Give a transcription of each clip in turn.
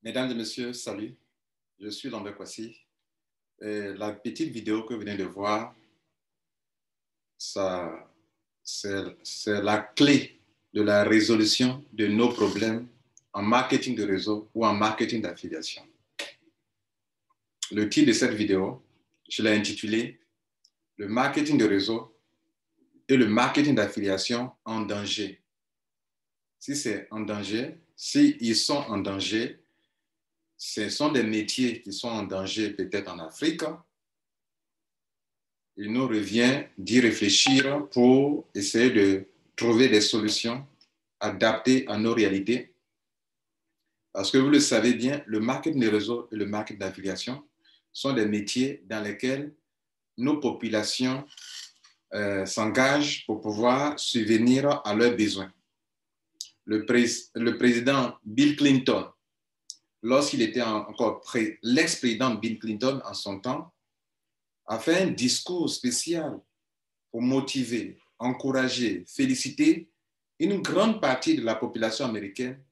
Mesdames et messieurs, salut. Je suis Lambert Kwasi. La petite vidéo que vous venez de voir, c'est la clé de la résolution de nos problèmes en marketing de réseau ou en marketing d'affiliation. Le titre de cette vidéo, je l'ai intitulé « Le marketing de réseau et le marketing d'affiliation en danger ». Si c'est en danger, s'ils sont en danger, ce sont des métiers qui sont en danger peut-être en Afrique. Il nous revient d'y réfléchir pour essayer de trouver des solutions adaptées à nos réalités. Parce que vous le savez bien, le marketing de réseau et le marketing d'affiliation sont des métiers dans lesquels nos populations s'engagent pour pouvoir subvenir à leurs besoins. Le président Bill Clinton, lorsqu'il était encore l'ex-président Bill Clinton en son temps, a fait un discours spécial pour motiver, encourager, féliciter une grande partie de la population américaine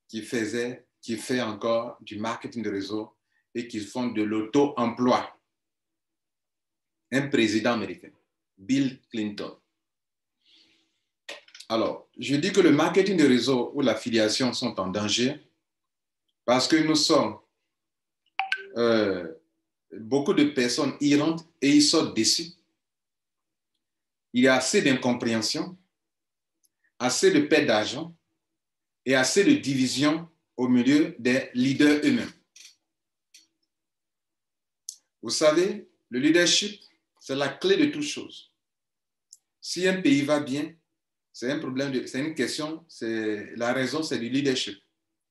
qui fait encore du marketing de réseau et qui font de l'auto-emploi. Un président américain, Bill Clinton. Alors, je dis que le marketing de réseau ou l'affiliation sont en danger parce que nous sommes beaucoup de personnes y rentrent et ils sortent déçus. Il y a assez d'incompréhension, assez de perte d'argent et assez de division au milieu des leaders eux-mêmes. Vous savez, le leadership, c'est la clé de toute chose. Si un pays va bien, c'est un problème, c'est une question, la raison, c'est du leadership.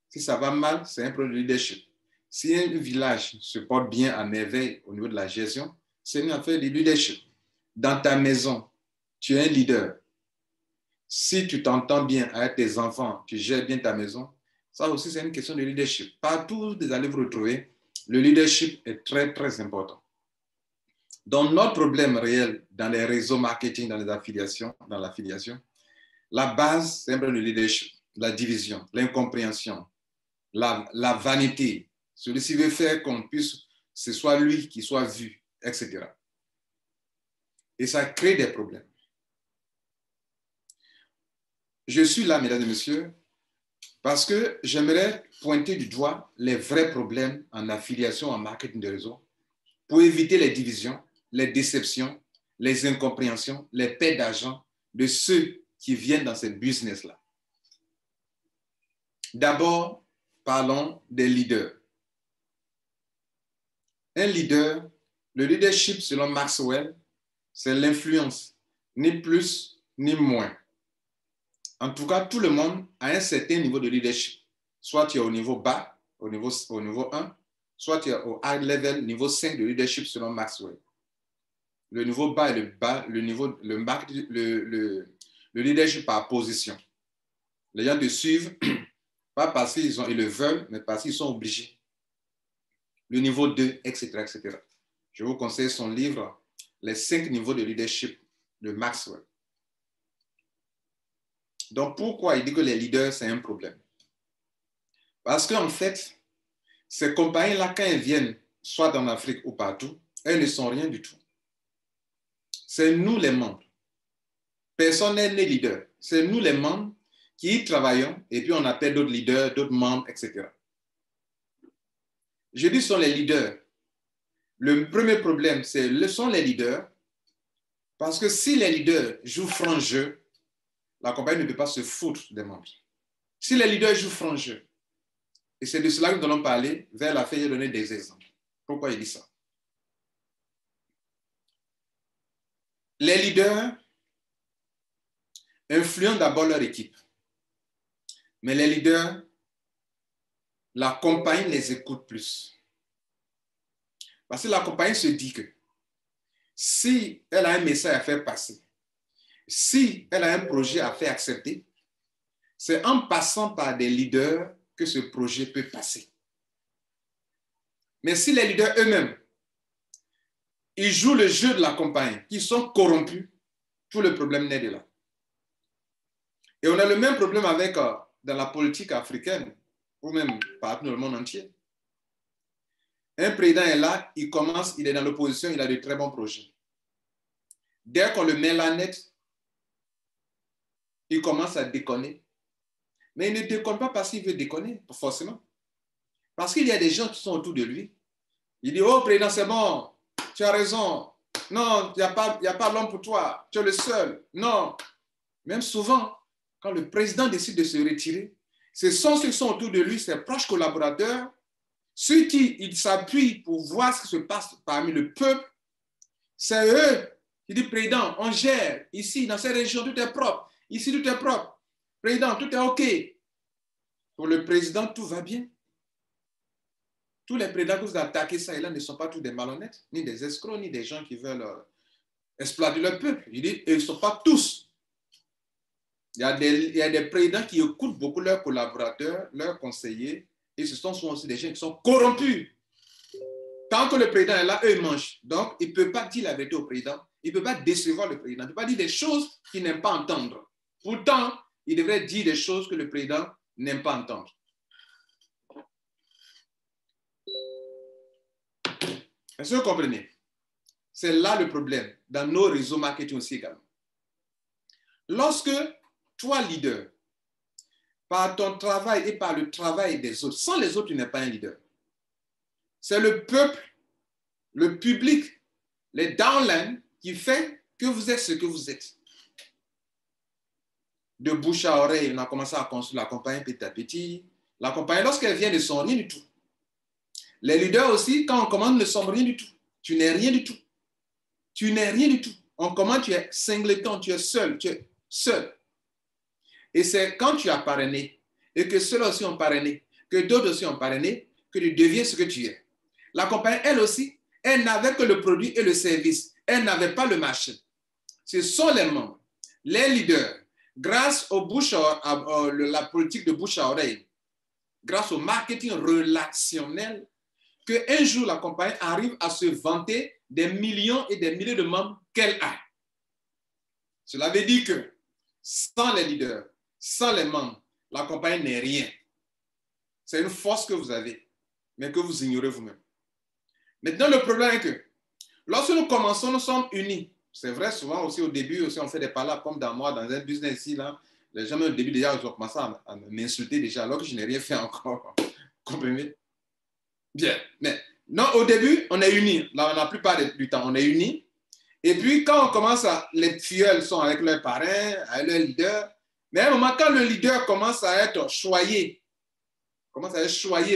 Si ça va mal, c'est un problème de leadership. Si un village se porte bien à merveille au niveau de la gestion, c'est une affaire de leadership. Dans ta maison, tu es un leader. Si tu t'entends bien avec tes enfants, tu gères bien ta maison, ça aussi, c'est une question de leadership. Partout où vous allez vous retrouver, le leadership est très, très important. Donc, notre problème réel dans les réseaux marketing, dans les affiliations, dans l'affiliation, la base, c'est un problème de leadership, la division, l'incompréhension, la vanité. Celui-ci veut faire qu'on puisse, ce soit lui qui soit vu, etc. Et ça crée des problèmes. Je suis là, mesdames et messieurs, parce que j'aimerais pointer du doigt les vrais problèmes en affiliation, en marketing de réseau, pour éviter les divisions, les déceptions, les incompréhensions, les pertes d'argent de ceux qui viennent dans ce business-là. D'abord, parlons des leaders. Un leader, le leadership selon Maxwell, c'est l'influence, ni plus ni moins. En tout cas, tout le monde a un certain niveau de leadership. Soit tu es au niveau bas, au niveau 1, soit tu es au high level, niveau 5 de leadership selon Maxwell. Le niveau bas est le leadership par position. Les gens te suivent, pas parce qu'ils le veulent, mais parce qu'ils sont obligés. Le niveau 2, etc., etc. Je vous conseille son livre, Les 5 niveaux de leadership de Maxwell. Donc, pourquoi il dit que les leaders, c'est un problème? Parce qu'en fait, ces compagnies-là, quand elles viennent, soit en Afrique ou partout, elles ne sont rien du tout. C'est nous les membres. Personne n'est né leader. C'est nous les membres qui y travaillons et puis on appelle d'autres leaders, d'autres membres, etc. Je dis sont les leaders. Le premier problème, sont les leaders parce que si les leaders jouent franc jeu, la compagnie ne peut pas se foutre des membres. Si les leaders jouent franc jeu, et c'est de cela que nous allons parler vers la fin et donner des exemples. Pourquoi il dit ça? Les leaders influencent d'abord leur équipe. Mais les leaders, la compagnie les écoute plus. Parce que la compagnie se dit que si elle a un message à faire passer, si elle a un projet à faire accepter, c'est en passant par des leaders que ce projet peut passer. Mais si les leaders eux-mêmes, ils jouent le jeu de la compagnie, ils sont corrompus, tout le problème naît de là. Et on a le même problème avec, dans la politique africaine. ou même partout dans le monde entier. Un président est là, il commence, il est dans l'opposition, il a de très bons projets. Dès qu'on le met là net, il commence à déconner. Mais il ne déconne pas parce qu'il veut déconner, forcément. Parce qu'il y a des gens qui sont autour de lui. Il dit, oh président, c'est bon, tu as raison. Non, il n'y a pas l'homme pour toi, tu es le seul. Non. Même souvent, quand le président décide de se retirer, ce sont ceux qui sont autour de lui, ses proches collaborateurs, ceux qui il s'appuie pour voir ce qui se passe parmi le peuple. C'est eux qui disent, président, on gère ici, dans ces régions, tout est propre. Ici, tout est propre. Président, tout est OK. Pour le président, tout va bien. Tous les présidents que vous attaquez ça et là ne sont pas tous des malhonnêtes, ni des escrocs, ni des gens qui veulent exploiter leur peuple. Il dit, ils ne sont pas tous. Il y a des présidents qui écoutent beaucoup leurs collaborateurs, leurs conseillers, et ce sont souvent aussi des gens qui sont corrompus. Tant que le président est là, eux, ils mangent. Donc, il ne peut pas dire la vérité au président. Il ne peut pas décevoir le président. Il ne peut pas dire des choses qu'il n'aime pas entendre. Pourtant, il devrait dire des choses que le président n'aime pas entendre. Est-ce que vous comprenez? C'est là le problème, dans nos réseaux marketing aussi également. Lorsque toi, leader, par ton travail et par le travail des autres, sans les autres, tu n'es pas un leader. C'est le peuple, le public, les downlines qui fait que vous êtes ce que vous êtes. De bouche à oreille, on a commencé à construire la compagnie petit à petit. La compagnie, lorsqu'elle vient, ne sont rien du tout. Les leaders aussi, quand on commande, ne sont rien du tout. Tu n'es rien du tout. Tu n'es rien du tout. On commande, tu es singleton, tu es seul, tu es seul. Et c'est quand tu as parrainé, et que ceux-là aussi ont parrainé, que d'autres aussi ont parrainé, que tu deviens ce que tu es. La compagnie, elle aussi, elle n'avait que le produit et le service. Elle n'avait pas le marché. Ce sont les membres, les leaders, grâce au la politique de bouche à oreille, grâce au marketing relationnel, qu'un jour la compagnie arrive à se vanter des millions et des milliers de membres qu'elle a. Cela veut dire que sans les leaders, sans les membres, la compagnie n'est rien. C'est une force que vous avez, mais que vous ignorez vous-même. Maintenant, le problème est que lorsque nous commençons, nous sommes unis. C'est vrai, souvent aussi au début, aussi, on fait des palabres comme dans moi, dans un business ici, là. Les gens, au début, déjà, ils ont commencé à m'insulter déjà, alors que je n'ai rien fait encore. Comprenez? Bien. Mais non, au début, on est unis. La plupart du temps, on est unis. Et puis, quand on commence les filleuls sont avec leurs parrains, avec leurs leaders. Mais à un moment, quand le leader commence à être choyé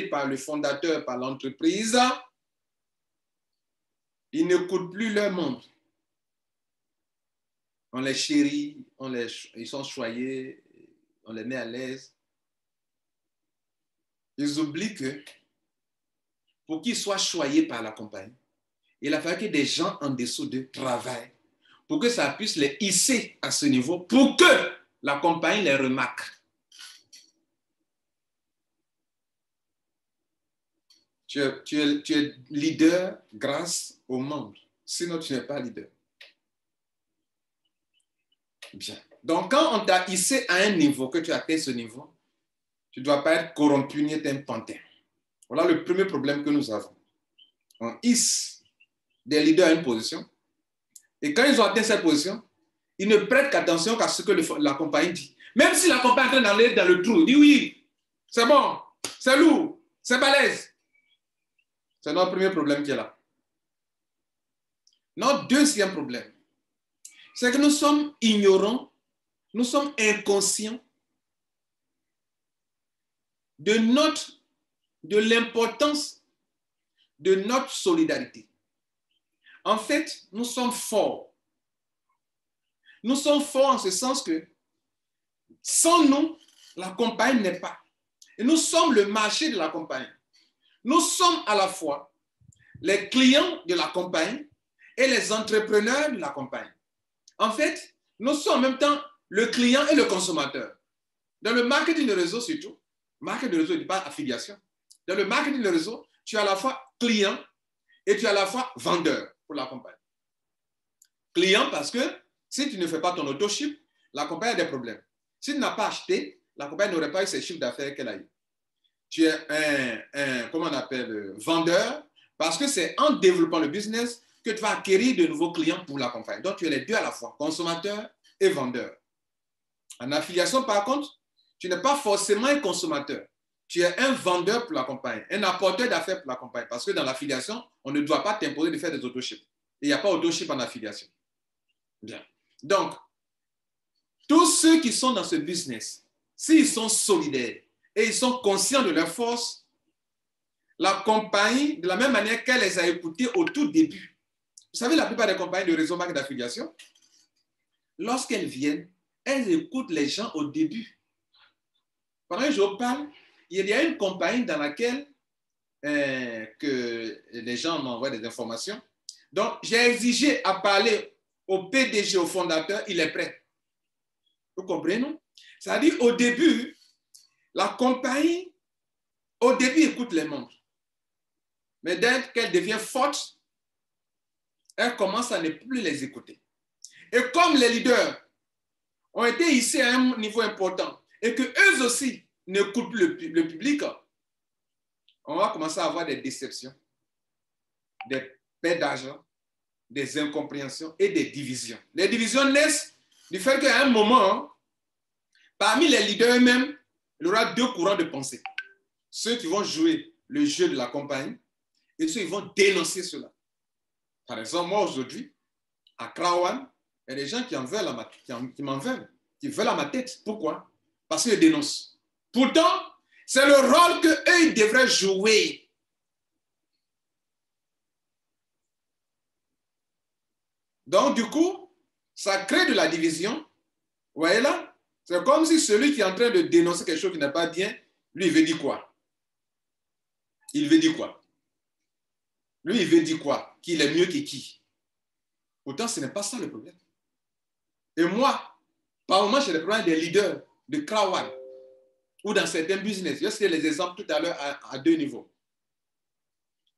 par le fondateur, par l'entreprise, ils n'écoutent plus leurs membres. On les chérit, ils sont choyés, on les met à l'aise. Ils oublient que pour qu'ils soient choyés par la compagnie, il a fallu que des gens en dessous d'eux travaillent pour que ça puisse les hisser à ce niveau, pour que la compagnie les remarque. Tu es leader grâce aux membres, sinon tu n'es pas leader. Bien. Donc, quand on t'a hissé à un niveau, que tu atteins ce niveau, tu ne dois pas être corrompu ni être un pantin. Voilà le premier problème que nous avons. On hisse des leaders à une position, et quand ils ont atteint cette position, ils ne prêtent qu'attention qu'à ce que la compagnie dit. Même si la compagnie est en train d'aller dans le trou, ils disent oui, c'est bon, c'est lourd, c'est balèze. C'est notre premier problème qui est là. Notre deuxième problème, c'est que nous sommes ignorants, nous sommes inconscients de l'importance de notre solidarité. En fait, nous sommes forts. Nous sommes forts en ce sens que sans nous, la compagnie n'est pas. Et nous sommes le marché de la compagnie. Nous sommes à la fois les clients de la compagnie et les entrepreneurs de la compagnie. En fait, nous sommes en même temps le client et le consommateur. Dans le marketing de réseau surtout, marketing de réseau n'est pas affiliation. Dans le marketing de réseau, tu es à la fois client et tu es à la fois vendeur pour la compagnie. Client parce que si tu ne fais pas ton auto-ship, la compagnie a des problèmes. Si tu n'as pas acheté, la compagnie n'aurait pas eu ses chiffres d'affaires qu'elle a eu. tu es comment on appelle, vendeur, parce que c'est en développant le business que tu vas acquérir de nouveaux clients pour la compagnie. Donc, tu es les deux à la fois, consommateur et vendeur. En affiliation, par contre, tu n'es pas forcément un consommateur. Tu es un vendeur pour la compagnie, un apporteur d'affaires pour la compagnie. Parce que dans l'affiliation, on ne doit pas t'imposer de faire des autoships. Il n'y a pas autoship en affiliation. Bien. Donc, tous ceux qui sont dans ce business, s'ils sont solidaires et ils sont conscients de leur force, la compagnie, de la même manière qu'elle les a écoutés au tout début. Vous savez, la plupart des compagnies de réseau marque d'affiliation, lorsqu'elles viennent, elles écoutent les gens au début. Pendant que je parle, il y a une compagnie dans laquelle que les gens m'envoient des informations. Donc, j'ai exigé à parler au PDG, au fondateur, il est prêt. Vous comprenez, non? C'est-à-dire, au début, la compagnie, au début, écoute les membres. Mais dès qu'elle devient forte, elle commence à ne plus les écouter. Et comme les leaders ont été ici à un niveau important et qu'eux aussi n'écoutent plus le public, on va commencer à avoir des déceptions, des pertes d'argent, des incompréhensions et des divisions. Les divisions naissent du fait qu'à un moment, parmi les leaders eux-mêmes, il y aura deux courants de pensée. Ceux qui vont jouer le jeu de la compagnie et ceux qui vont dénoncer cela. Par exemple, moi aujourd'hui, à Krawan, il y a des gens qui m'en veulent, qui veulent à ma tête. Pourquoi? Parce qu'ils dénoncent. Pourtant, c'est le rôle qu'eux, ils devraient jouer. Donc, du coup, ça crée de la division. Vous voyez là? C'est comme si celui qui est en train de dénoncer quelque chose qui n'est pas bien, lui, il veut dire quoi? Il veut dire quoi? Lui, il veut dire quoi? Qu'il est mieux que qui? Pourtant, ce n'est pas ça le problème. Et moi, par moment, j'ai le problème des leaders de Krawan ou dans certains business. Je cité les exemples tout à l'heure à deux niveaux.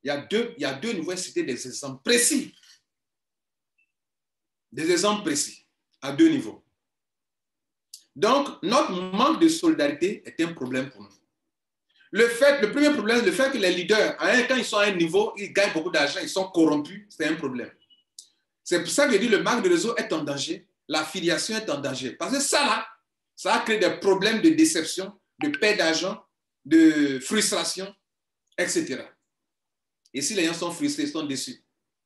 Il y a deux niveaux, citer des exemples précis. Des exemples précis à deux niveaux. Donc, notre manque de solidarité est un problème pour nous. Le premier problème, le fait que les leaders, quand ils sont à un niveau, ils gagnent beaucoup d'argent, ils sont corrompus, c'est un problème. C'est pour ça que je dis que le manque de réseau est en danger, l'affiliation est en danger. Parce que ça, là, ça a créé des problèmes de déception, de perte d'argent, de frustration, etc. Et si les gens sont frustrés, sont déçus,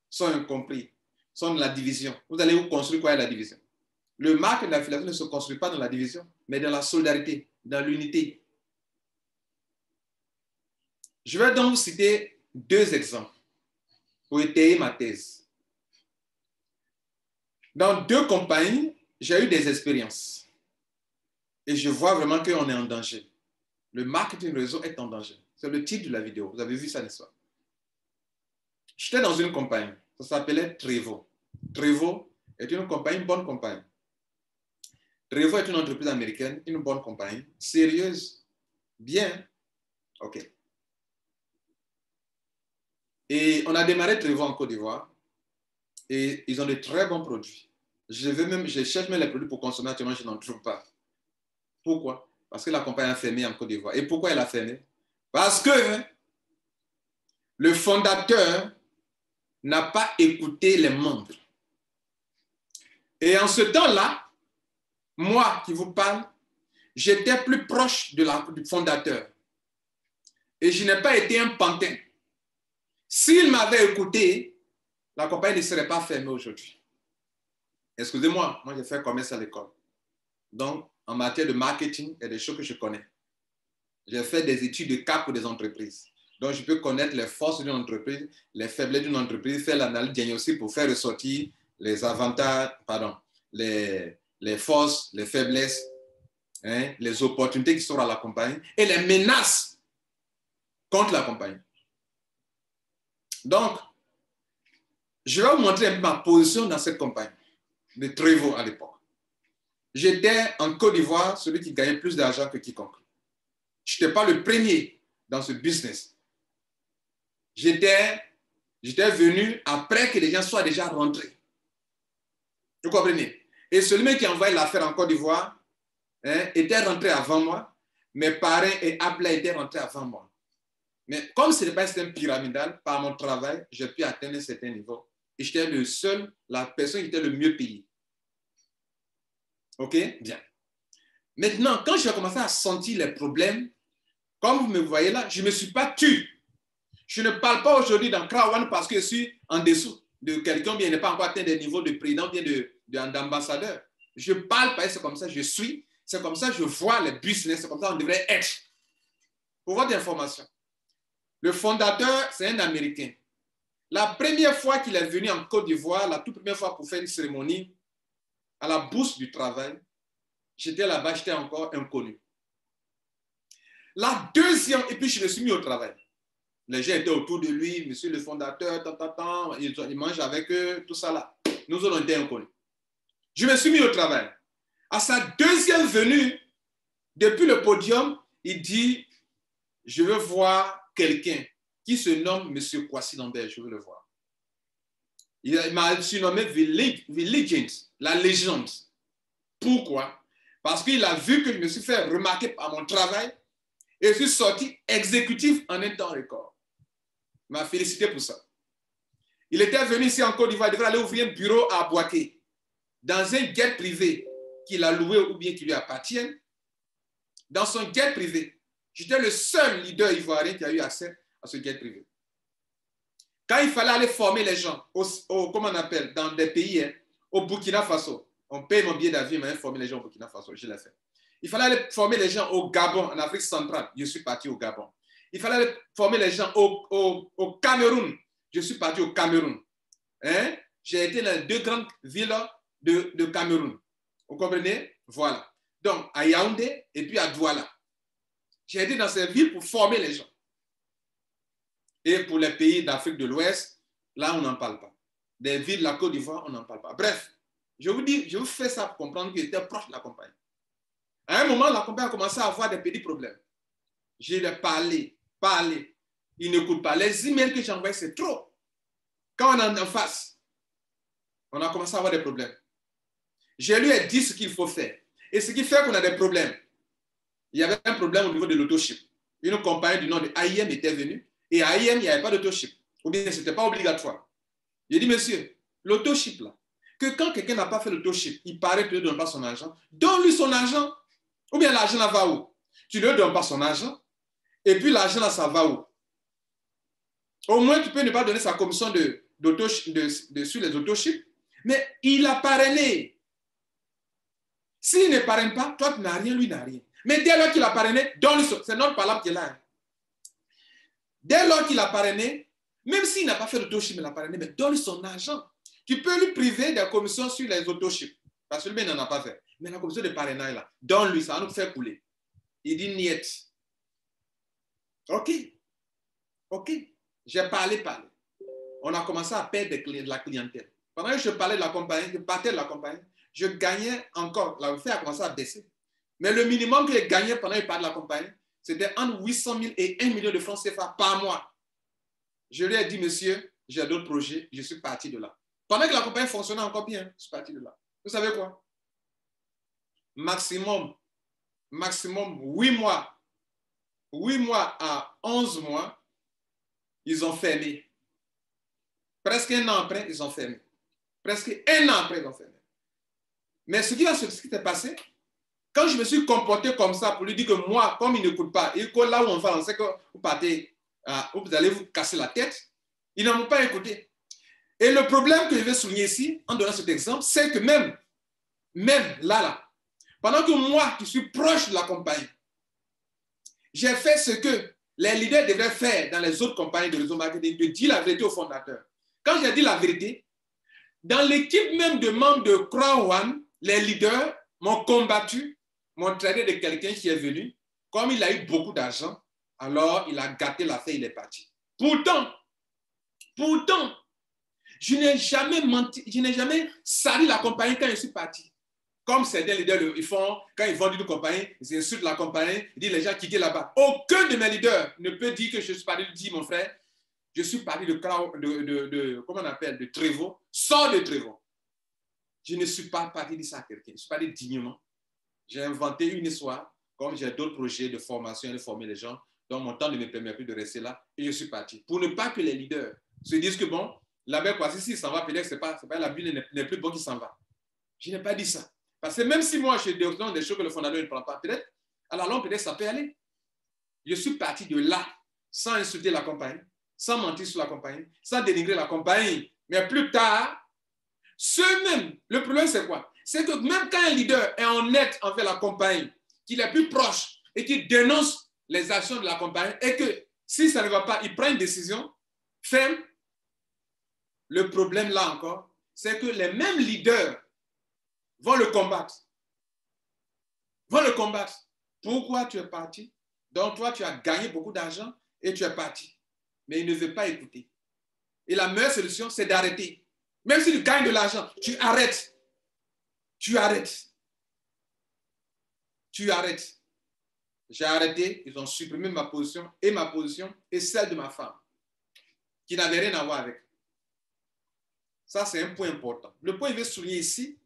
sont incompris, sont dans la division, vous allez vous construire quoi est la division? Le marque de l'affiliation ne se construit pas dans la division, mais dans la solidarité, dans l'unité. Je vais donc vous citer deux exemples pour étayer ma thèse. Dans deux compagnies, j'ai eu des expériences. Et je vois vraiment qu'on est en danger. Le marketing réseau est en danger. C'est le titre de la vidéo. Vous avez vu ça, n'est-ce pas? J'étais dans une compagnie. Ça s'appelait Trevo. Trevo est une compagnie, une bonne compagnie. Trevo est une entreprise américaine, une bonne compagnie, sérieuse, bien. OK. Et on a démarré Trevo en Côte d'Ivoire et ils ont de très bons produits. Je cherche même les produits pour consommer, actuellement, je n'en trouve pas. Pourquoi? Parce que la compagnie a fermé en Côte d'Ivoire. Et pourquoi elle a fermé? Parce que le fondateur n'a pas écouté les membres. Et en ce temps-là, moi qui vous parle, j'étais plus proche du fondateur. Et je n'ai pas été un pantin. S'il m'avait écouté, la compagnie ne serait pas fermée aujourd'hui. Excusez-moi, moi j'ai fait commerce à l'école. Donc, en matière de marketing, il y a des choses que je connais. J'ai fait des études de cas pour des entreprises. Donc, je peux connaître les forces d'une entreprise, les faiblesses d'une entreprise, faire l'analyse diagnostique pour faire ressortir les avantages, les forces, les faiblesses, les opportunités qui sont à la compagnie et les menaces contre la compagnie. Donc, je vais vous montrer un peu ma position dans cette compagnie de Trevo à l'époque. J'étais en Côte d'Ivoire celui qui gagnait plus d'argent que quiconque. Je n'étais pas le premier dans ce business. J'étais venu après que les gens soient déjà rentrés. Vous comprenez? Et celui qui a envoyé l'affaire en Côte d'Ivoire était rentré avant moi, Mes parrains et Abla étaient rentrés avant moi. Mais comme ce n'est pas un système pyramidal, par mon travail, j'ai pu atteindre un certain niveau. Et j'étais le seul, la personne qui était le mieux payée. OK? Bien. Maintenant, quand j'ai commencé à sentir les problèmes, comme vous me voyez là, je ne me suis pas tu. Je ne parle pas aujourd'hui dans Krawan parce que je suis en dessous de quelqu'un qui n'est pas encore atteint des niveaux de président, bien d'ambassadeur. Je parle pas, c'est comme ça je suis, c'est comme ça je vois les business, c'est comme ça on devrait être. Pour votre information, le fondateur, c'est un Américain. La première fois qu'il est venu en Côte d'Ivoire, la toute première fois pour faire une cérémonie à la Bourse du Travail, j'étais là-bas, j'étais encore inconnu. La deuxième, et puis je me suis mis au travail. Les gens étaient autour de lui, monsieur le fondateur, il mange avec eux, tout ça là. Nous autres, on était inconnus. Je me suis mis au travail. À sa deuxième venue, depuis le podium, il dit, je veux voir quelqu'un qui se nomme monsieur Kwasi Lambert, je veux le voir. Il m'a surnommé Legend, la légende. Pourquoi? Parce qu'il a vu que je me suis fait remarquer par mon travail et je suis sorti exécutif en un temps record. Il m'a félicité pour ça. Il était venu ici en Côte d'Ivoire, il devait aller ouvrir un bureau à Boaké, dans un jet privé qu'il a loué ou bien qui lui appartient. Dans son jet privé, j'étais le seul leader ivoirien qui a eu accès à ce jet privé. Quand il fallait aller former les gens, comment on appelle, dans des pays, hein, au Burkina Faso, on paye mon billet d'avion, mais former les gens au Burkina Faso, je l'ai fait. Il fallait aller former les gens au Gabon, en Afrique centrale, je suis parti au Gabon. Il fallait aller former les gens au Cameroun, je suis parti au Cameroun. Hein? J'ai été dans les deux grandes villes de Cameroun. Vous comprenez? Voilà. Donc, à Yaoundé et puis à Douala. J'ai été dans ces villes pour former les gens. Et pour les pays d'Afrique de l'Ouest, là, on n'en parle pas. Des villes de la Côte d'Ivoire, on n'en parle pas. Bref, je vous dis, je vous fais ça pour comprendre qu'il était proche de la compagnie. À un moment, la compagnie a commencé à avoir des petits problèmes. Je lui ai parlé. Il n'écoute pas. Les emails que j'envoie, c'est trop. Quand on est en face, on a commencé à avoir des problèmes. Je lui ai dit ce qu'il faut faire. Et ce qui fait qu'on a des problèmes. Il y avait un problème au niveau de l'autoship. Une compagnie du nom de AIM était venue. Et à AIM, il n'y avait pas d'autoship. Ou bien, ce n'était pas obligatoire. J'ai dit, monsieur, l'autoship, là, que quand quelqu'un n'a pas fait l'autoship, il paraît que tu ne donnes pas son argent, donne-lui son argent. Ou bien l'argent, là, va où? Tu ne lui donnes pas son argent. Et puis, l'argent, là, ça va où? Au moins, tu peux ne pas donner sa commission sur les autoships. Mais il a parrainé. S'il ne parraine pas, toi, tu n'as rien, lui n'a rien. Mais dès lors qu'il a parrainé, donne-lui son... C'est notre parole qui est là. Hein. Dès lors qu'il a parrainé, même s'il n'a pas fait l'autoship, il a parrainé, mais donne-lui son argent. Tu peux lui priver des commissions sur les autoships. Parce que lui, il n'en a pas fait. Mais la commission de parrainage, là, donne-lui, ça va nous faire couler. Il dit niet. OK. J'ai parlé. On a commencé à perdre de la clientèle. Pendant que je parlais de la compagnie, je partais de la compagnie, je gagnais encore. La fête a commencé à baisser. Mais le minimum que je gagnais pendant que je parlais de la compagnie, c'était entre 800 000 et 1 million de francs CFA par mois. Je lui ai dit, monsieur, j'ai d'autres projets, je suis parti de là. Pendant que la compagnie fonctionnait encore bien, je suis parti de là. Vous savez quoi? Maximum 8 mois. 8 mois à 11 mois, ils ont fermé. Presque un an après, ils ont fermé. Presque un an après, ils ont fermé. Mais ce qui s'est passé, quand je me suis comporté comme ça pour lui dire que moi, comme il n'écoute pas, et que là où on va, on sait que vous partez, vous allez vous casser la tête, ils n'ont pas écouté. Et le problème que je vais souligner ici, en donnant cet exemple, c'est que même là, pendant que moi, qui suis proche de la compagnie, j'ai fait ce que les leaders devraient faire dans les autres compagnies de réseau marketing, de dire la vérité aux fondateurs. Quand j'ai dit la vérité, dans l'équipe même de membres de Crown, les leaders m'ont combattu, m'ont traité de quelqu'un qui est venu. Comme il a eu beaucoup d'argent, alors il a gâté l'affaire, il est parti. Pourtant, je n'ai jamais menti, je n'ai jamais sali la compagnie quand je suis parti. Comme certains leaders ils font, quand ils vendent une compagnie, ils insultent la compagnie, ils disent les gens quitter là-bas. Aucun de mes leaders ne peut dire que je suis parti, dit mon frère, je suis parti comment on appelle, de Trévaux, sors de Trévaux. Je ne suis pas parti dire ça à quelqu'un, je suis parti dignement. J'ai inventé une histoire, comme j'ai d'autres projets de formation et de former les gens, donc mon temps ne me permet plus de rester là et je suis parti. Pour ne pas que les leaders se disent que bon, l'abbé Kwasi, s'il s'en va, peut-être que c'est pas la Bible n'est plus bon qui s'en va. Je n'ai pas dit ça. Parce que même si moi, je donne des choses que le fondateur ne prend pas, peut-être, à la longue, peut-être ça peut aller. Je suis parti de là, sans insulter la compagnie, sans mentir sur la compagnie, sans dénigrer la compagnie. Mais plus tard, ceux-mêmes, le problème c'est quoi? C'est que même quand un leader est honnête envers la compagnie, qu'il est plus proche et qu'il dénonce les actions de la compagnie et que si ça ne va pas, il prend une décision ferme, le problème là encore, c'est que les mêmes leaders vont le combattre. Vont le combattre. Pourquoi tu es parti? Donc toi, tu as gagné beaucoup d'argent et tu es parti. Mais il ne veut pas écouter. Et la meilleure solution, c'est d'arrêter. Même si tu gagnes de l'argent, tu arrêtes. Tu arrêtes. Tu arrêtes. J'ai arrêté, ils ont supprimé ma position et celle de ma femme, qui n'avait rien à voir avec. Ça, c'est un point important. Le point que je vais souligner ici,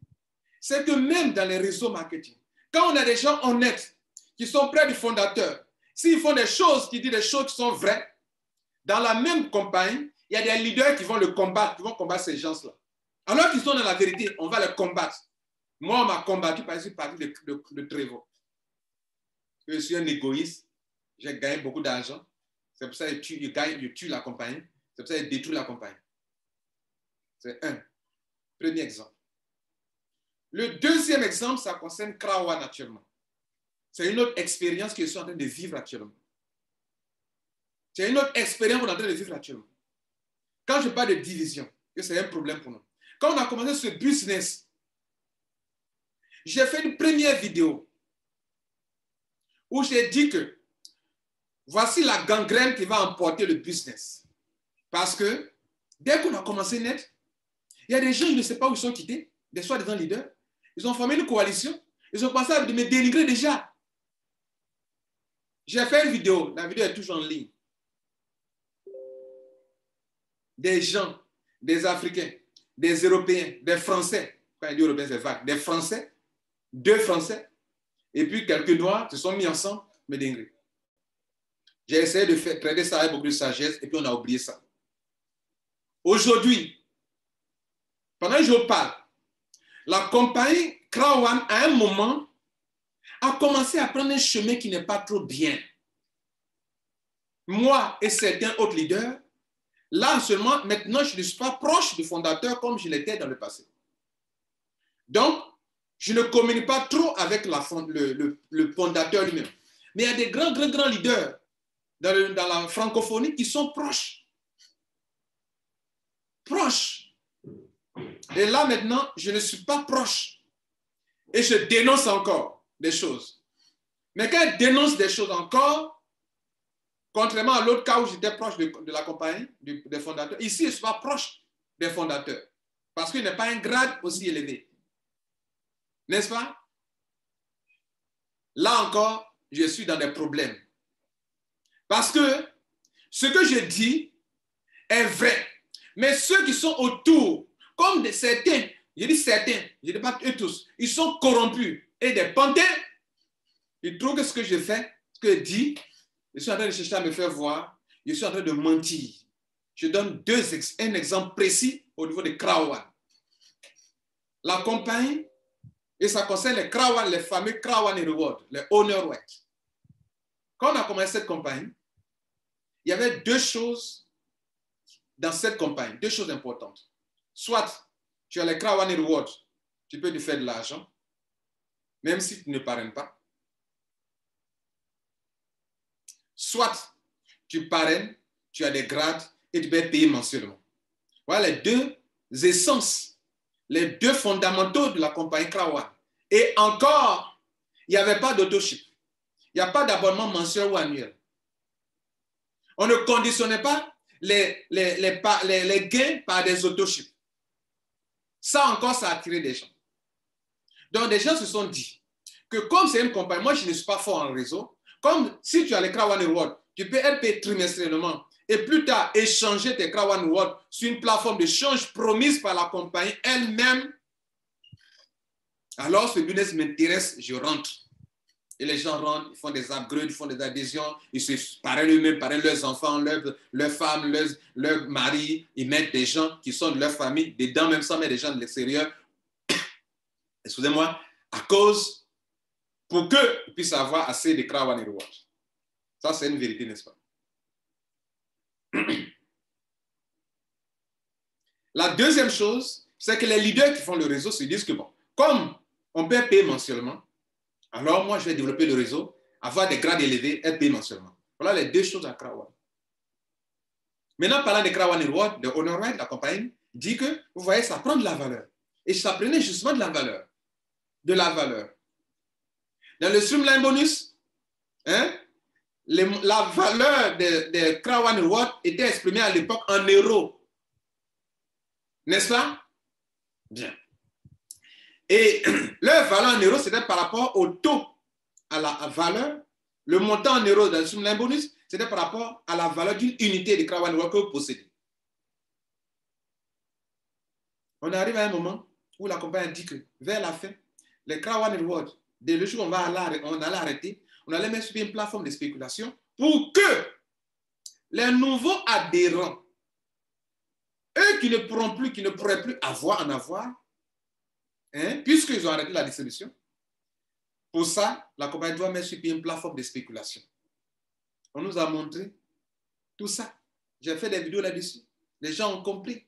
c'est que même dans les réseaux marketing, quand on a des gens honnêtes qui sont près du fondateur, s'ils font des choses, qui disent des choses qui sont vraies, dans la même compagnie, il y a des leaders qui vont le combattre, qui vont combattre ces gens-là. Alors qu'ils sont dans la vérité, on va les combattre. Moi, on m'a combattu parce que je suis parti de Trévoux. Je suis un égoïste, j'ai gagné beaucoup d'argent. C'est pour ça que je tue la compagnie. C'est pour ça que je détruis la compagnie. C'est un. Premier exemple. Le deuxième exemple, ça concerne Krawan actuellement. C'est une autre expérience que je suis en train de vivre actuellement. C'est une autre expérience qu'on est en train de vivre actuellement. Quand je parle de division, c'est un problème pour nous. Quand on a commencé ce business, j'ai fait une première vidéo où j'ai dit que voici la gangrène qui va emporter le business. Parce que dès qu'on a commencé net, il y a des gens, je ne sais pas où ils sont quittés, des soi-disant leaders. Ils ont formé une coalition. Ils ont commencé à me dénigrer déjà. J'ai fait une vidéo. La vidéo est toujours en ligne. Des gens, des Africains, des Européens, des Français. Quand je dis Européens, c'est vague. Des Français, 2 Français, et puis quelques Noirs se sont mis ensemble, me dénigrer. J'ai essayé de traiter ça avec beaucoup de sagesse, et puis on a oublié ça. Aujourd'hui, pendant que je parle, la compagnie Krawan, à un moment, a commencé à prendre un chemin qui n'est pas trop bien. Moi et certains autres leaders, là seulement, maintenant, je ne suis pas proche du fondateur comme je l'étais dans le passé. Donc, je ne communique pas trop avec le fondateur lui-même. Mais il y a des grands leaders dans la francophonie qui sont proches. Proches. Et là, maintenant, je ne suis pas proche. Et je dénonce encore des choses. Mais quand je dénonce des choses encore, contrairement à l'autre cas où j'étais proche de la compagnie, des fondateurs, ici, je ne suis pas proche des fondateurs. Parce qu'il n'est pas un grade aussi élevé. N'est-ce pas? Là encore, je suis dans des problèmes. Parce que ce que je dis est vrai. Mais ceux qui sont autour, comme certains, je dis certains, je ne dis pas eux tous, ils sont corrompus et des panthères, ils trouvent que ce que je fais, ce que je dis, je suis en train de chercher à me faire voir, je suis en train de mentir. Je donne un exemple précis au niveau de Krawan. La compagnie, et ça concerne les Krawan, les fameux Krawan Reward, les Honor Work. Quand on a commencé cette compagnie, il y avait 2 choses dans cette compagnie, 2 choses importantes. Soit tu as les Krawan Reward, tu peux te faire de l'argent, même si tu ne parraines pas. Soit tu parraines, tu as des grades et tu peux être payé mensuellement. Voilà les 2 essences, les 2 fondamentaux de la compagnie Krawan. Et encore, il n'y avait pas d'autoship. Il n'y a pas d'abonnement mensuel ou annuel. On ne conditionnait pas les gains par des autoships. Ça encore, ça a attiré des gens. Donc, des gens se sont dit que comme c'est une compagnie, moi je ne suis pas fort en réseau, comme si tu as les Krawan Reward, tu peux être payé trimestriellement et plus tard échanger tes Krawan Reward sur une plateforme de change promise par la compagnie elle-même. Alors, ce business m'intéresse, je rentre. Et les gens rentrent, ils font des upgrades, ils font des adhésions, ils se parrainent eux-mêmes, parrainent leurs enfants, leurs femmes, leurs maris. Ils mettent des gens qui sont de leur famille dedans, même sans mettre des gens de l'extérieur. Excusez-moi, à cause, pour qu'ils puissent avoir assez de Crown One Reward. Ça, c'est une vérité, n'est-ce pas? La deuxième chose, c'est que les leaders qui font le réseau se disent que, bon, comme on peut payer mensuellement, alors moi, je vais développer le réseau, avoir des grades élevés et payer mensuellement. Voilà les deux choses à Crown One. Maintenant, parlant de Crown One Reward, de Honorwide, la compagnie, dit que, vous voyez, ça prend de la valeur. Et ça prenait justement de la valeur. De la valeur. Dans le Streamline Bonus, hein, la valeur de Crown One Reward était exprimée à l'époque en euros. N'est-ce pas? Bien. Et leur valeur en euros, c'était par rapport au taux, à la valeur. Le montant en euros dans le Streamline Bonus, c'était par rapport à la valeur d'une unité de Crown One Reward que vous possédez. On arrive à un moment où la compagnie dit que vers la fin, les Crown One Reward, dès le jour où on allait arrêter, on allait mettre sur une plateforme de spéculation pour que les nouveaux adhérents, eux qui ne pourront plus, qui ne pourraient plus en avoir, hein, puisqu'ils ont arrêté la distribution, pour ça, la compagnie doit mettre sur une plateforme de spéculation. On nous a montré tout ça. J'ai fait des vidéos là-dessus. Les gens ont compris.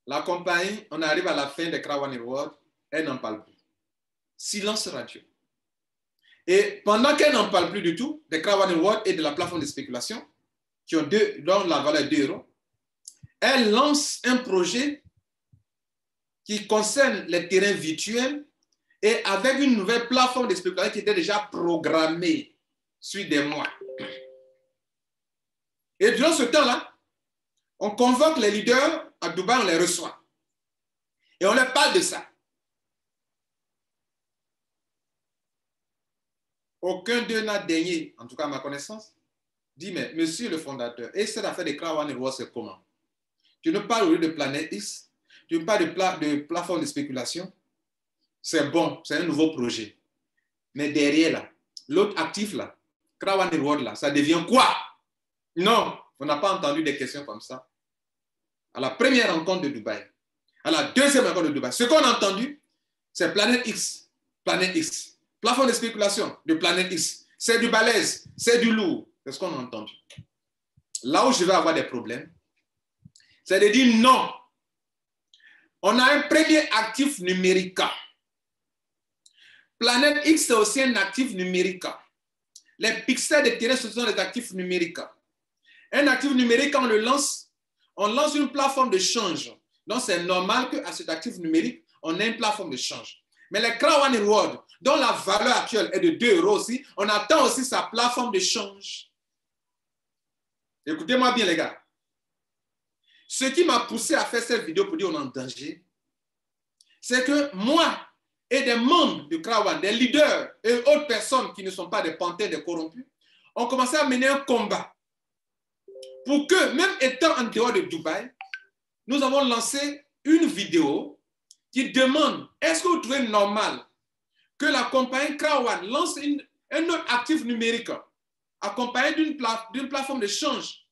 La compagnie, on arrive à la fin des Crown One Reward, elle n'en parle plus. Silence radio. Et pendant qu'elle n'en parle plus du tout, des Crown One Reward et de la plateforme de spéculation, qui ont dont la valeur de 2 euros, elle lance un projet qui concerne les terrains virtuels et avec une nouvelle plateforme de spéculation qui était déjà programmée sur des mois. Et durant ce temps-là, on convoque les leaders à Dubaï, on les reçoit. Et on leur parle de ça. Aucun d'eux n'a daigné, en tout cas à ma connaissance, dit, mais monsieur le fondateur, et cette affaire de Crown One Reward, c'est comment? Tu nous parles au lieu de Planète X, tu nous parles de plateforme de spéculation. C'est bon, c'est un nouveau projet. Mais derrière là, l'autre actif là, Crown One Reward là, ça devient quoi? Non, on n'a pas entendu des questions comme ça. À la première rencontre de Dubaï, à la deuxième rencontre de Dubaï, ce qu'on a entendu, c'est Planète X, plateforme de spéculation de Planète X. C'est du balèze, c'est du lourd. C'est ce qu'on a entendu. Là où je vais avoir des problèmes, c'est de dire non. On a un premier actif numérique. Planète X, c'est aussi un actif numérique. Les pixels de terrain, ce sont des actifs numériques. Un actif numérique, on lance une plateforme de change. Donc, c'est normal qu'à cet actif numérique, on ait une plateforme de change. Mais les Crown One Reward, dont la valeur actuelle est de 2 euros aussi, on attend aussi sa plateforme de change. Écoutez-moi bien, les gars. Ce qui m'a poussé à faire cette vidéo pour dire on est en danger, c'est que moi et des membres du Crown One, des leaders et autres personnes qui ne sont pas des panthères, des corrompus, ont commencé à mener un combat pour que, même étant en dehors de Dubaï, nous avons lancé une vidéo qui demande, est-ce que vous trouvez normal que la compagnie Crown One lance un autre actif numérique accompagné d'une plateforme de change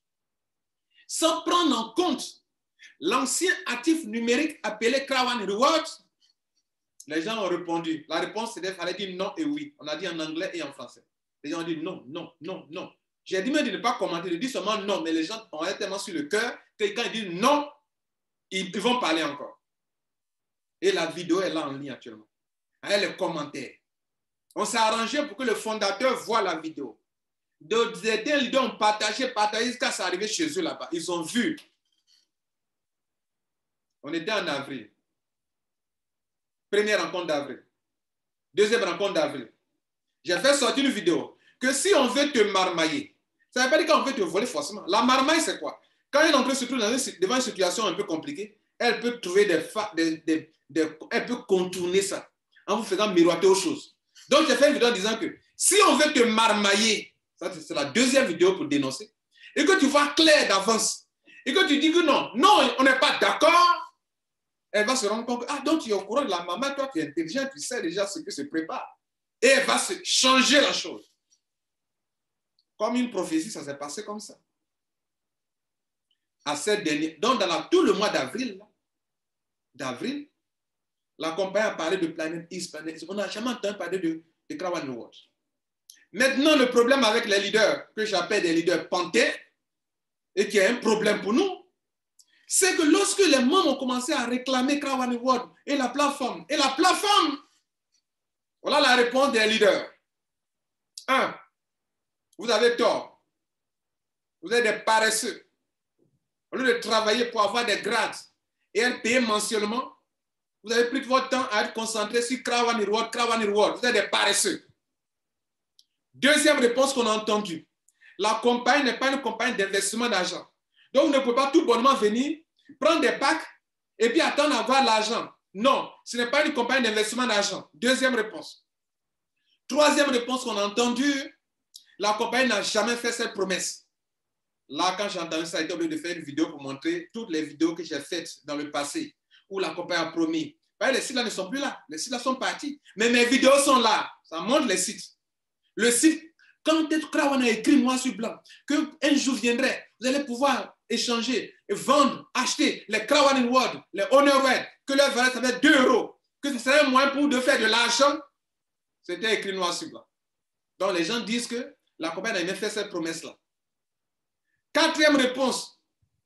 sans prendre en compte l'ancien actif numérique appelé Crown One Reward? Les gens ont répondu. La réponse, c'était qu'il fallait dire non et oui. On a dit en anglais et en français. Les gens ont dit non, non, non, non. J'ai dit même de ne pas commenter, de dire seulement non, mais les gens ont tellement sur le cœur que quand ils disent non, ils vont parler encore. Et la vidéo est là en ligne actuellement. Avec les commentaires. On s'est arrangé pour que le fondateur voit la vidéo. Des leaders ont partagé jusqu'à ça arriver chez eux là-bas. Ils ont vu. On était en avril. Première rencontre d'avril. Deuxième rencontre d'avril. J'ai fait sortir une vidéo que si on veut te marmailler, ça ne veut pas dire qu'on veut te voler forcément. La marmaille, c'est quoi? Quand une entreprise se trouve devant une situation un peu compliquée, elle peut trouver elle peut contourner ça en vous faisant miroiter aux choses. Donc, j'ai fait une vidéo en disant que si on veut te marmailler, ça c'est la deuxième vidéo pour dénoncer, et que tu vois clair d'avance, et que tu dis que non, non, on n'est pas d'accord, Elle va se rendre compte que, ah, donc tu es au courant de la maman, toi tu es intelligent, tu sais déjà ce que se prépare. Et elle va se changer la chose. Comme une prophétie, ça s'est passé comme ça. À cette dernière, donc dans tout le mois d'avril, la compagnie a parlé de Planet X, Planet X. On n'a jamais entendu parler de Krawan Reward. Maintenant, le problème avec les leaders, que j'appelle des leaders panthères, et qui est un problème pour nous, c'est que lorsque les membres ont commencé à réclamer Krawan Reward et la plateforme, voilà la réponse des leaders. 1. Vous avez tort. Vous êtes des paresseux. Au lieu de travailler pour avoir des grades et être payé mensuellement, vous avez pris votre temps à être concentré sur Krawan Reward. Vous êtes des paresseux. Deuxième réponse qu'on a entendue. La compagnie n'est pas une compagnie d'investissement d'argent. Donc, vous ne pouvez pas tout bonnement venir, prendre des packs et puis attendre d'avoir l'argent. Non, ce n'est pas une compagnie d'investissement d'argent. Deuxième réponse. Troisième réponse qu'on a entendue, la compagnie n'a jamais fait cette promesse. Là, quand j'ai entendu ça, j'ai été obligé de faire une vidéo pour montrer toutes les vidéos que j'ai faites dans le passé où la compagnie a promis. Les sites là ne sont plus là. Les sites là sont partis. Mais mes vidéos sont là. Ça montre les sites. Le site, quand Krawan a écrit noir sur blanc, qu'un jour viendrait, vous allez pouvoir échanger, et vendre, acheter les Krawan Reward, les Honor Red, que leur valeur ça va être 2 €, que ce serait un moyen pour vous de faire de l'argent. C'était écrit noir sur blanc. Donc les gens disent que la compagnie n'a jamais fait cette promesse-là. Quatrième réponse,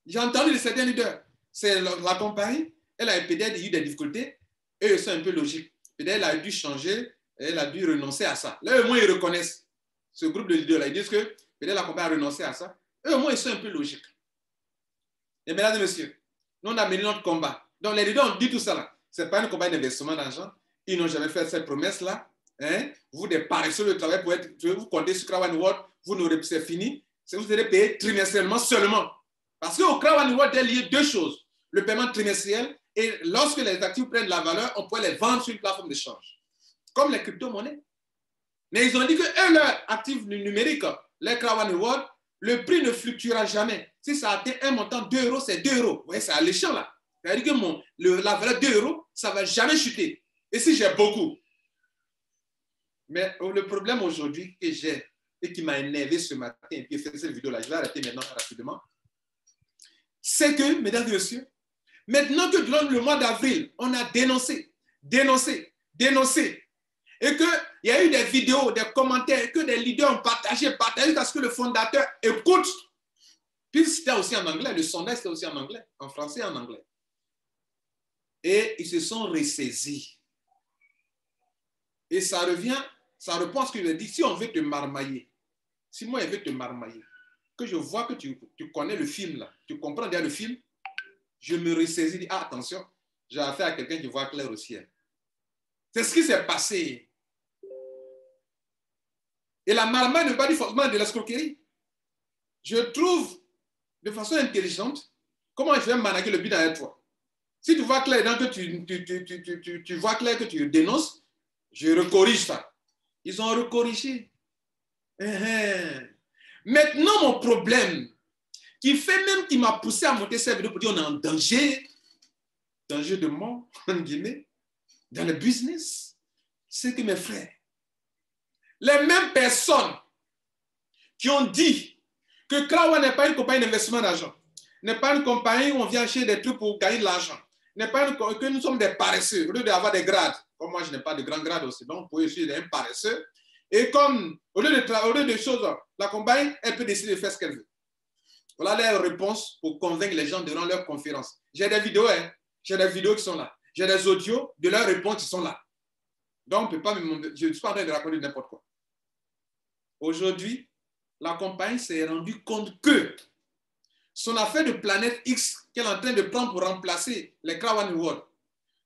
j'ai entendu de certains leaders, c'est la compagnie, elle a peut-être eu des difficultés, et eux sont un peu logiques. Peut-être elle a dû changer, elle a dû renoncer à ça. Là, au moins, ils reconnaissent ce groupe de leaders-là. Ils disent que peut-être la compagnie a renoncé à ça. Eux, au moins, ils sont un peu logiques. Et mesdames et messieurs, nous, on a mené notre combat. Donc, les leaders ont dit tout ça là. Ce n'est pas une compagnie d'investissement d'argent. Ils n'ont jamais fait cette promesse-là. Hein? Vous, des paresseux de travail, vous comptez sur Krawan Reward, c'est fini. Vous serez payé trimestriellement seulement. Parce qu'au Krawan Reward, il y a lié 2 choses. Le paiement trimestriel et lorsque les actifs prennent de la valeur, on peut les vendre sur une plateforme d'échange. Comme les crypto-monnaies. Mais ils ont dit que leur actif numérique, les Krawan Reward, le prix ne fluctuera jamais. Si ça atteint un montant 2 €, c'est 2 €. Vous voyez, c'est alléchant là. C'est-à-dire que la valeur 2 € ça ne va jamais chuter. Et si j'ai beaucoup. Mais le problème aujourd'hui que j'ai et qui m'a énervé ce matin, et puis fait cette vidéo-là, je vais arrêter maintenant rapidement, c'est que, mesdames et messieurs, maintenant que durant le mois d'avril, on a dénoncé, et qu'il y a eu des vidéos, des commentaires que des leaders ont partagé jusqu'à ce que le fondateur écoute. Puis c'était aussi en anglais, le sondage c'était aussi en anglais, en français et en anglais. Et ils se sont ressaisis. Et ça répond à ce que je dis, si on veut te marmailler, si moi je veux te marmailler, que je vois que tu connais le film là, tu comprends bien le film, je me ressaisis, dis, ah attention, j'ai affaire à quelqu'un qui voit clair au ciel. C'est ce qui s'est passé. Et la marmaille ne veut pas dire forcément de l'escroquerie. Je trouve de façon intelligente comment je vais manager le but derrière toi. Si tu vois clair, que tu vois clair que tu dénonces, je recorrige ça. Ils ont recorrigé. Maintenant, mon problème, qui m'a poussé à monter cette vidéo pour dire on est en danger de mort, en Guinée, dans le business, c'est que mes frères, les mêmes personnes qui ont dit que Krawan n'est pas une compagnie d'investissement d'argent, n'est pas une compagnie où on vient acheter des trucs pour gagner de l'argent, n'est pas que nous sommes des paresseux, au lieu d'avoir des grades, comme moi je n'ai pas de grands grades aussi, donc pour eux je suis un paresseux, et comme au lieu de choses, la compagnie, elle peut décider de faire ce qu'elle veut. Voilà les réponses pour convaincre les gens durant leur conférence. J'ai des vidéos, j'ai des vidéos qui sont là, j'ai des audios de leurs réponses qui sont là. Donc, je ne suis pas en train de raconter n'importe quoi. Aujourd'hui, la compagnie s'est rendue compte que son affaire de Planète X qu'elle est en train de prendre pour remplacer les Krawan Reward,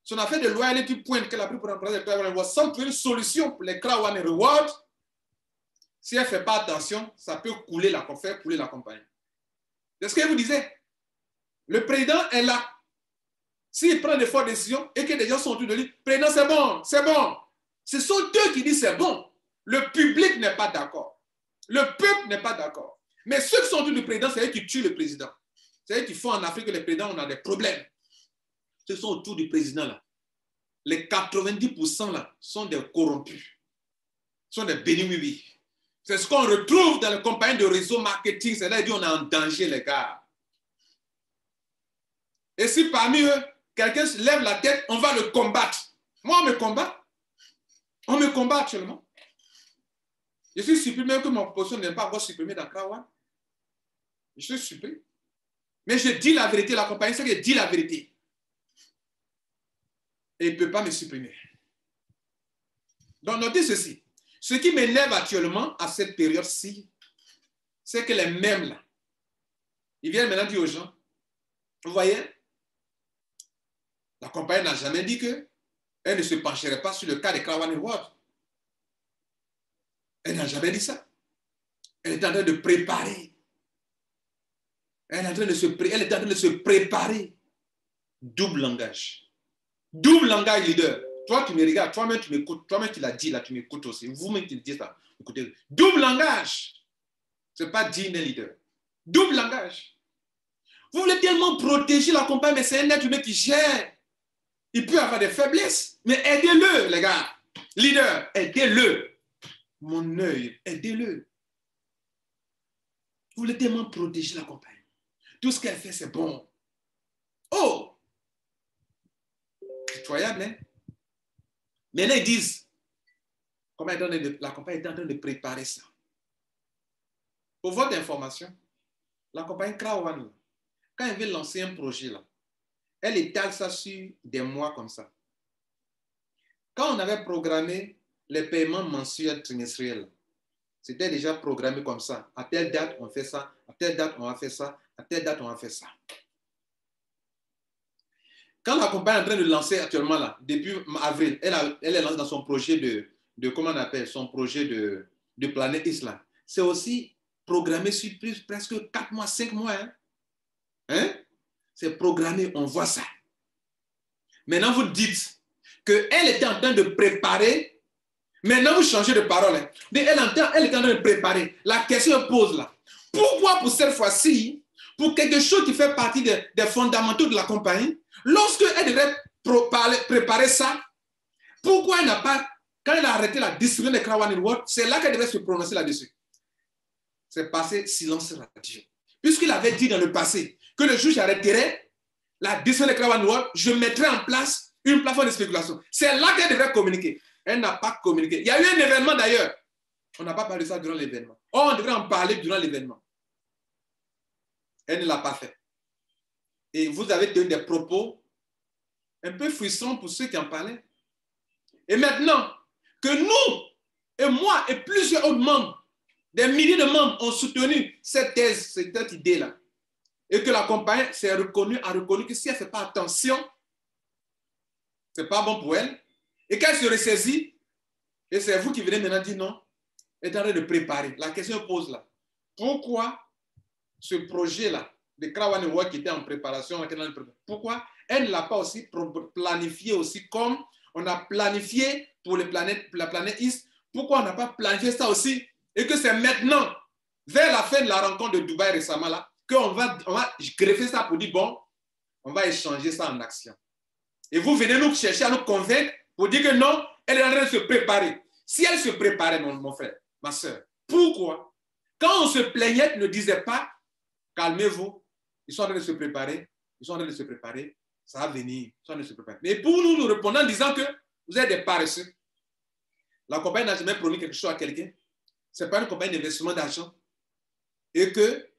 son affaire de Loyalty Point qu'elle a pris pour remplacer les Krawan Reward, sans trouver une solution pour les Krawan Reward, si elle ne fait pas attention, ça peut faire couler la compagnie. C'est ce que je vous disais. Le président est là. S'il prend de fortes décisions et que des gens sont autour de lui, président, c'est bon, c'est bon. Ce sont eux qui disent c'est bon. Le public n'est pas d'accord. Le peuple n'est pas d'accord. Mais ceux qui sont autour du président, c'est eux qui tuent le président. C'est eux qui font en Afrique que les présidents ont des problèmes. ceux qui sont autour du président là, les 90% là sont des corrompus, sont des bénis. C'est ce qu'on retrouve dans les compagnies de réseau marketing. C'est là qu'on est en danger, les gars. Et si parmi eux, quelqu'un se lève la tête, on va le combattre. Moi, on me combat. On me combat actuellement. Je suis surpris même que mon position n'est pas encore supprimée dans Krawan. Je suis surpris. Mais je dis la vérité, la compagnie, c'est que je dis la vérité. Et il ne peut pas me supprimer. Donc, notez ceci. Ce qui m'énerve actuellement à cette période-ci, c'est que les mêmes là, ils viennent maintenant dire aux gens, vous voyez, la compagnie n'a jamais dit qu'elle ne se pencherait pas sur le cas de Krawan World. Elle n'a jamais dit ça. Elle est en train de préparer. Elle est en train de se préparer. Double langage. Double langage, leader. Toi, tu me regardes, toi-même, tu m'écoutes. Toi-même, tu l'as dit, là, tu m'écoutes aussi. Vous-même, tu le dis ça. Écoutez. Double langage. Ce n'est pas digne d'un leader. Double langage. Vous voulez tellement protéger la compagnie, mais c'est un être humain qui gère. Il peut avoir des faiblesses, mais aidez-le, les gars. Leader, aidez-le. Mon œil, aidez-le. Vous voulez tellement protéger la compagnie. Tout ce qu'elle fait, c'est bon. Oh! Pitoyable, hein? Maintenant, ils disent, la compagnie est en train de préparer ça. Pour votre information, la compagnie Krawan, quand elle veut lancer un projet, là, elle étale ça sur des mois comme ça. Quand on avait programmé les paiements mensuels trimestriels, c'était déjà programmé comme ça. À telle date, on fait ça. À telle date, on va faire ça. À telle date, on va faire ça. Quand la compagnie est en train de lancer actuellement, là, depuis avril, elle est lancée dans son projet de comment on appelle, son projet de Planète Islam. C'est aussi programmé sur presque 4 mois, 5 mois. Hein? C'est programmé, on voit ça. Maintenant, vous dites qu'elle était en train de préparer. Maintenant, vous changez de parole. Hein. Elle était en train de préparer. La question pose là. Pourquoi pour cette fois-ci, pour quelque chose qui fait partie des fondamentaux de la compagnie, lorsque elle devrait préparer ça, pourquoi elle n'a pas, quand elle a arrêté la distribution de Krawan World, c'est là qu'elle devait se prononcer là-dessus. C'est passé silence radio. Puisqu'il avait dit dans le passé que le juge arrêterait la distribution de Krawan World, je mettrai en place une plateforme de spéculation. C'est là qu'elle devrait communiquer. Elle n'a pas communiqué. Il y a eu un événement d'ailleurs. On n'a pas parlé de ça durant l'événement. On devrait en parler durant l'événement. Elle ne l'a pas fait. Et vous avez tenu des propos un peu frustrants pour ceux qui en parlaient. Et maintenant que nous, et moi, et plusieurs autres membres, des milliers de membres ont soutenu cette thèse, cette idée-là, et que la compagnie a reconnu que si elle ne fait pas attention, ce n'est pas bon pour elle, et qu'elle se ressaisit, et c'est vous qui venez maintenant dire non, elle est en train de préparer. La question pose là. Pourquoi ce projet-là, de Krawan World qui était en préparation, pourquoi elle ne l'a pas aussi planifié aussi comme on a planifié pour la planète East? Pourquoi on n'a pas planifié ça aussi? Et que c'est maintenant, vers la fin de la rencontre de Dubaï récemment, là, qu'on va greffer ça pour dire, bon, on va échanger ça en action. Et vous venez nous chercher à nous convaincre pour dire que non, elle est en train de se préparer. Si elle se préparait, mon frère, ma soeur, pourquoi? Quand on se plaignait, ne disait pas, calmez-vous, ils sont en train de se préparer, ils sont en train de se préparer, ça va venir, ils sont en train de se préparer. Mais pour nous, nous répondons en disant que vous êtes des paresseux. La compagnie n'a jamais promis quelque chose à quelqu'un. Ce n'est pas une compagnie d'investissement d'argent. Et que,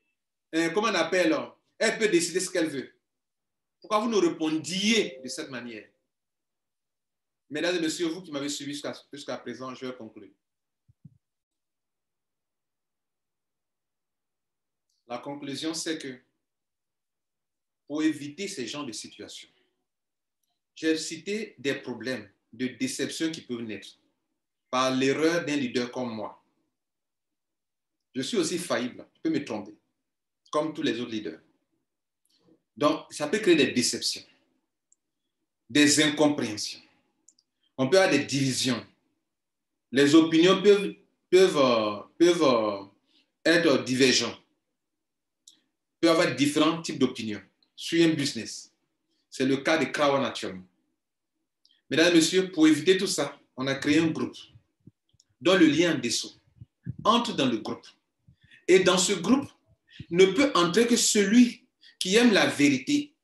comment on appelle, elle peut décider ce qu'elle veut. Pourquoi vous nous répondiez de cette manière? Mesdames et messieurs, vous qui m'avez suivi jusqu'à présent, je vais conclure. La conclusion, c'est que pour éviter ce genre de situation, j'ai cité des problèmes de déception qui peuvent naître par l'erreur d'un leader comme moi. Je suis aussi faillible, je peux me tromper, comme tous les autres leaders. Donc, ça peut créer des déceptions, des incompréhensions. On peut avoir des divisions. Les opinions peuvent être divergentes. Il peut y avoir différents types d'opinions sur un business. C'est le cas de Krawan actuellement. Mesdames et messieurs, pour éviter tout ça, on a créé un groupe dont le lien en dessous entre dans le groupe. Et dans ce groupe, ne peut entrer que celui qui aime la vérité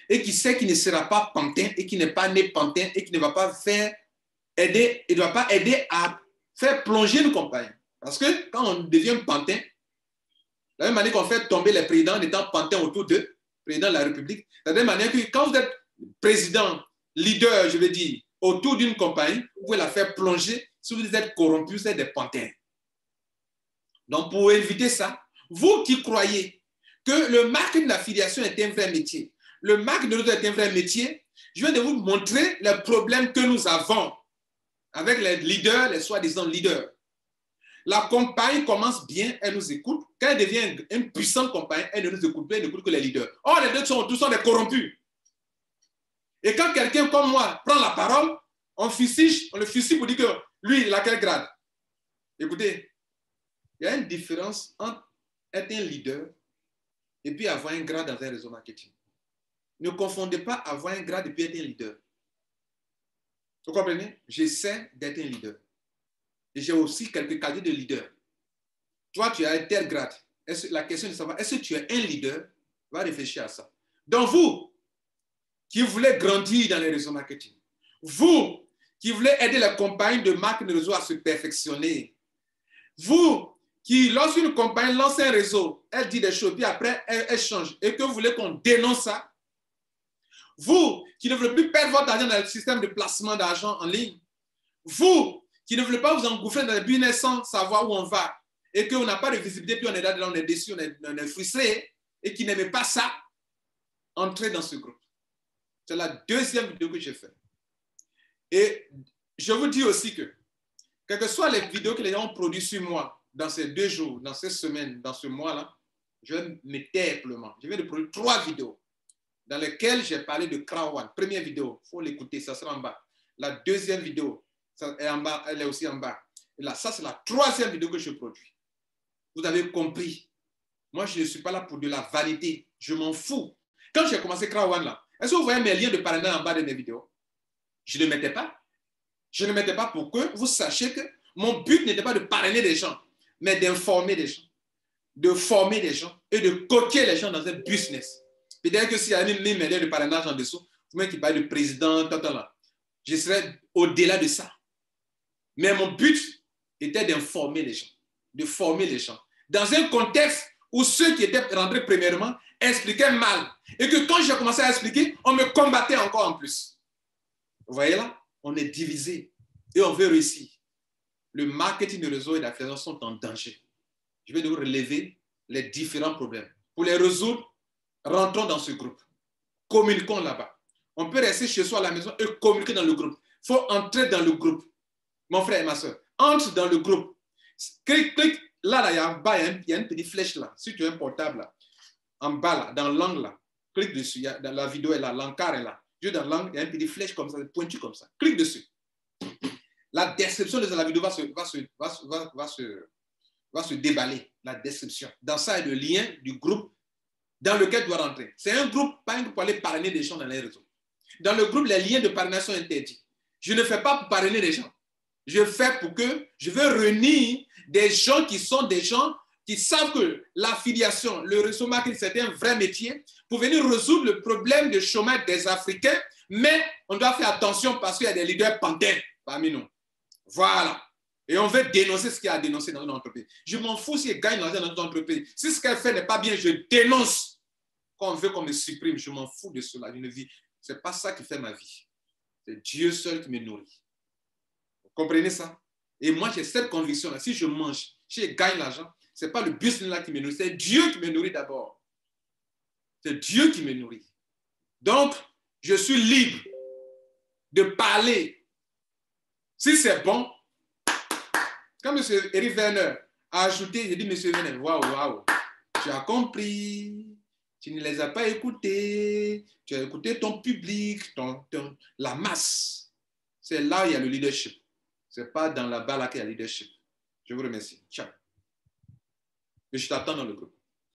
et qui sait qu'il ne sera pas pantin et qui n'est pas né pantin et qui ne va pas aider, il ne va pas aider à faire plonger une compagnie. Parce que quand on devient pantin, de la même manière qu'on fait tomber les présidents en étant pantin autour d'eux, président de la République, de la même manière que quand vous êtes président, leader, je veux dire, autour d'une compagnie, vous pouvez la faire plonger. Si vous êtes corrompu, vous êtes des pantins. Donc, pour éviter ça, vous qui croyez que le marketing d'affiliation est un vrai métier, le marketing de l'autre est un vrai métier, je viens de vous montrer les problèmes que nous avons avec les leaders, les soi-disant leaders. La compagnie commence bien, elle nous écoute. Quand elle devient une puissante compagnie, elle ne nous écoute plus, elle n'écoute que les leaders. Or, les deux tous sont des corrompus. Et quand quelqu'un comme moi prend la parole, on le fusille pour dire que lui, il a quel grade? Écoutez, il y a une différence entre être un leader et puis avoir un grade dans un réseau marketing. Ne confondez pas avoir un grade et puis être un leader. Vous comprenez? J'essaie d'être un leader. Et j'ai aussi quelques qualités de leader. Toi, tu as un tel grade. La question est de savoir, est-ce que tu es un leader? Va réfléchir à ça. Donc, vous qui voulez grandir dans les réseaux marketing, vous qui voulez aider la compagnie de marque de réseau à se perfectionner, vous qui, lorsqu'une compagnie lance un réseau, elle dit des choses, puis après, elle change, et que vous voulez qu'on dénonce ça, vous qui ne voulez plus perdre votre argent dans le système de placement d'argent en ligne, vous qui ne voulez pas vous engouffrer dans le business sans savoir où on va, et qu'on n'a pas de visibilité, puis on est là, on est déçu, on est frustré, et qui n'aimait pas ça, entrez dans ce groupe. C'est la deuxième vidéo que j'ai faite. Et je vous dis aussi que, quelles que soient les vidéos que les gens ont produites sur moi, dans ces 2 jours, dans ces semaines, dans ce mois-là, je vais me taire simplement. Je vais de produire 3 vidéos dans lesquelles j'ai parlé de Krawan. Première vidéo, il faut l'écouter, ça sera en bas. La deuxième vidéo, ça est en bas, elle est aussi en bas. Et là, ça, c'est la 3e vidéo que je produis. Vous avez compris. Moi, je ne suis pas là pour de la vanité. Je m'en fous. Quand j'ai commencé Krawan, là, est-ce que vous voyez mes liens de parrainage en bas de mes vidéos? Je ne les mettais pas. Je ne le mettais pas pour que vous sachiez que mon but n'était pas de parrainer des gens, mais d'informer des gens, de former des gens et de coacher les gens dans un business. Peut-être que s'il y a une ligne de parrainage en dessous, vous-même qui parlez de président, là, je serais au-delà de ça. Mais mon but était d'informer les gens, de former les gens. Dans un contexte où ceux qui étaient rentrés premièrement expliquaient mal. Et que quand j'ai commencé à expliquer, on me combattait encore en plus. Vous voyez là? On est divisé et on veut réussir. Le marketing de réseau et d'affiliation sont en danger. Je vais devoir relever les différents problèmes. Pour les résoudre, rentrons dans ce groupe. Communiquons là-bas. On peut rester chez soi à la maison et communiquer dans le groupe. Il faut entrer dans le groupe. Mon frère et ma soeur, entre dans le groupe. Clique. Là, il y a en bas, il y a une petite flèche là. Si tu as un portable là, en bas là, dans l'angle là, clique dessus. Dans la vidéo est là, l'encart est là. Dans l'angle, il y a une petite flèche comme ça, pointue comme ça. Clique dessus. La description de la vidéo va se déballer. La description. Dans ça, il y a le lien du groupe dans lequel tu dois rentrer. C'est un groupe, pas un groupe pour aller parrainer des gens dans les réseaux. Dans le groupe, les liens de parrainage sont interdits. Je ne fais pas pour parrainer des gens. Je fais pour que je veux réunir des gens qui sont des gens qui savent que l'affiliation, le réseau marketing, c'est un vrai métier pour venir résoudre le problème de chômage des Africains, mais on doit faire attention parce qu'il y a des leaders pantins parmi nous. Voilà. Et on veut dénoncer ce qu'il y a à dénoncer dans une entreprise. Je m'en fous si elle gagne l'argent dans une entreprise. Si ce qu'elle fait n'est pas bien, je dénonce. Quand on veut qu'on me supprime, je m'en fous de cela. Ce n'est pas ça qui fait ma vie. C'est Dieu seul qui me nourrit. Vous comprenez ça? Et moi, j'ai cette conviction-là. Si je mange, si je gagne l'argent, ce n'est pas le business-là qui me nourrit. C'est Dieu qui me nourrit d'abord. C'est Dieu qui me nourrit. Donc, je suis libre de parler. Si c'est bon, quand M. Eric Werner a ajouté, j'ai dit, M. Werner, waouh, tu as compris, tu ne les as pas écoutés, tu as écouté ton public, la masse. C'est là où il y a le leadership. Ce n'est pas dans la balle qu'il y a le leadership. Je vous remercie. Ciao. Et je t'attends dans le groupe.